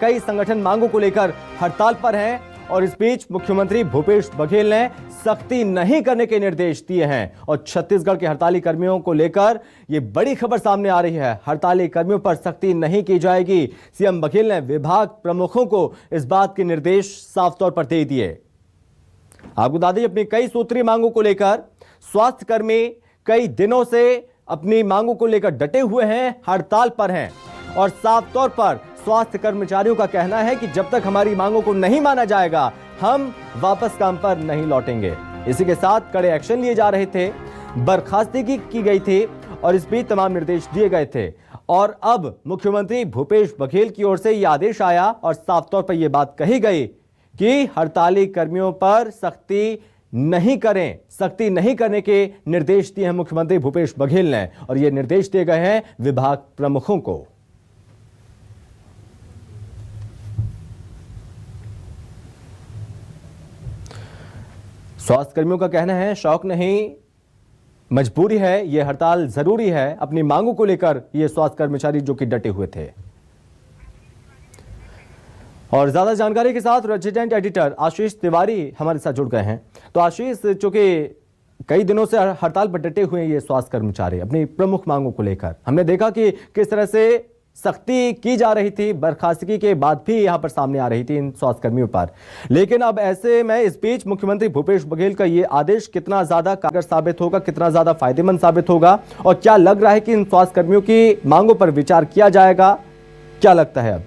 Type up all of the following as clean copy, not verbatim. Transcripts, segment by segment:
कई संगठन मांगों को लेकर हड़ताल पर हैं और इस बीच मुख्यमंत्री भूपेश बघेल ने सख्ती नहीं करने के निर्देश दिए हैं और छत्तीसगढ़ के हड़ताली कर्मियों को लेकर यह बड़ी खबर सामने आ रही है। हड़ताली कर्मियों पर सख्ती नहीं की जाएगी। सीएम बघेल ने विभाग प्रमुखों को इस बात के निर्देश साफ तौर पर दे दिए। आपको बता दें, अपनी कई सूत्रीय मांगों को लेकर स्वास्थ्य कर्मी कई दिनों से अपनी मांगों को लेकर डटे हुए हैं, हड़ताल पर हैं और साफ तौर पर स्वास्थ्य कर्मचारियों का कहना है कि जब तक हमारी मांगों को नहीं माना जाएगा हम वापस काम पर नहीं लौटेंगे। इसी के साथ कड़े एक्शन लिए जा रहे थे, बर्खास्तगी की गई थी और इस बीच तमाम निर्देश दिए गए थे। और अब मुख्यमंत्री भूपेश बघेल की ओर से यह आदेश आया और साफ तौर पर यह बात कही गई कि हड़ताली कर्मियों पर सख्ती नहीं करने के निर्देश दिए हैं मुख्यमंत्री भूपेश बघेल ने और ये निर्देश दिए गए हैं विभाग प्रमुखों को। स्वास्थ्य कर्मियों का कहना है शौक नहीं मजबूरी है, यह हड़ताल जरूरी है। अपनी मांगों को लेकर ये स्वास्थ्य कर्मचारी जो कि डटे हुए थे। और ज्यादा जानकारी के साथ रेजिडेंट एडिटर आशीष तिवारी हमारे साथ जुड़ गए हैं। तो आशीष, चूंकि कई दिनों से हड़ताल पर डटे हुए हैं ये स्वास्थ्य कर्मचारी अपनी प्रमुख मांगों को लेकर, हमने देखा कि किस तरह से सख्ती की जा रही थी, बर्खास्तगी के बाद भी यहां पर सामने आ रही थी इन स्वास्थ्य कर्मियों पर। लेकिन अब ऐसे में इस बीच मुख्यमंत्री भूपेश बघेल का ये आदेश कितना ज्यादा कारगर साबित होगा, कितना ज्यादा फायदेमंद साबित होगा और क्या लग रहा है कि इन स्वास्थ्य कर्मियों की मांगों पर विचार किया जाएगा, क्या लगता है? अब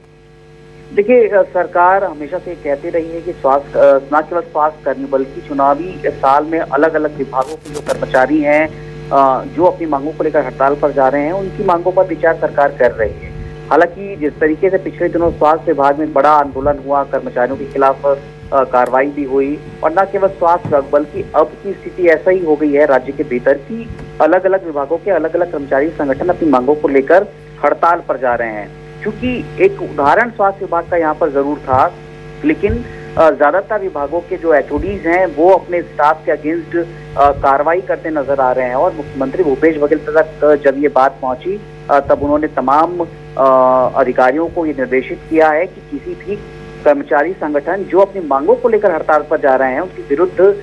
देखिए, सरकार हमेशा से कहती रही है कि स्वास्थ्य न केवल स्वास्थ्य कर्मी बल्कि चुनावी साल में अलग अलग विभागों के जो कर्मचारी हैं जो अपनी मांगों को लेकर हड़ताल पर जा रहे हैं उनकी मांगों पर विचार सरकार कर रही है। हालांकि जिस तरीके से पिछले दिनों स्वास्थ्य विभाग में बड़ा आंदोलन हुआ, कर्मचारियों के खिलाफ कार्रवाई भी हुई और न केवल स्वास्थ्य विभाग बल्कि अब की स्थिति ऐसा ही हो गई है राज्य के भीतर की अलग अलग विभागों के अलग अलग कर्मचारी संगठन अपनी मांगों को लेकर हड़ताल पर जा रहे हैं। क्योंकि एक उदाहरण स्वास्थ्य विभाग का यहाँ पर जरूर था, लेकिन ज्यादातर विभागों के जो एचओडीज हैं वो अपने स्टाफ के अगेंस्ट कार्रवाई करते नजर आ रहे हैं और मुख्यमंत्री भूपेश बघेल तक जब ये बात पहुंची तब उन्होंने तमाम अधिकारियों को ये निर्देशित किया है कि किसी भी कर्मचारी संगठन जो अपनी मांगों को लेकर हड़ताल पर जा रहे हैं उनके विरुद्ध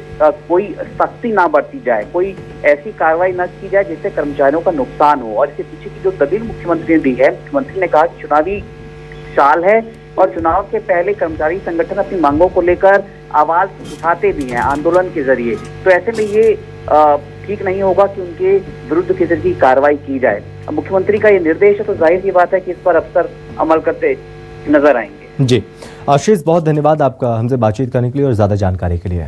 कोई सख्ती ना बरती जाए, कोई ऐसी कार्रवाई न की जाए जिससे कर्मचारियों का नुकसान हो। और इसके पीछे की जो दलील मुख्यमंत्री ने दी है, मुख्यमंत्री ने कहा कि चुनावी साल है और चुनाव के पहले कर्मचारी संगठन अपनी मांगों को लेकर आवाज उठाते भी हैं आंदोलन के जरिए। तो ऐसे में ये ठीक नहीं होगा कि उनके विरुद्ध किसी की कार्रवाई की जाए। अब मुख्यमंत्री का ये निर्देश है तो जाहिर सी बात है कि इस पर अफसर अमल करते नजर आएंगे। जी आशीष, बहुत धन्यवाद आपका हमसे बातचीत करने के लिए और ज्यादा जानकारी के लिए।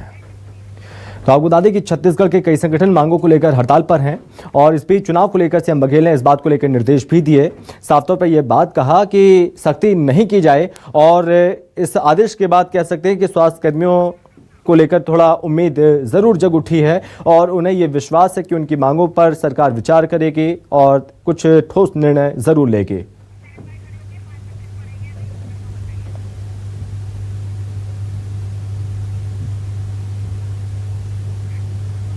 तो आपको बता दें कि छत्तीसगढ़ के कई संगठन मांगों को लेकर हड़ताल पर हैं और इस बीच चुनाव को लेकर सीएम बघेल ने इस बात को लेकर निर्देश भी दिए। साफ तौर पर यह बात कहा कि सख्ती नहीं की जाए और इस आदेश के बाद कह सकते हैं कि स्वास्थ्य कर्मियों को लेकर थोड़ा उम्मीद जरूर जग उठी है और उन्हें यह विश्वास है कि उनकी मांगों पर सरकार विचार करेगी और कुछ ठोस निर्णय जरूर लेगी।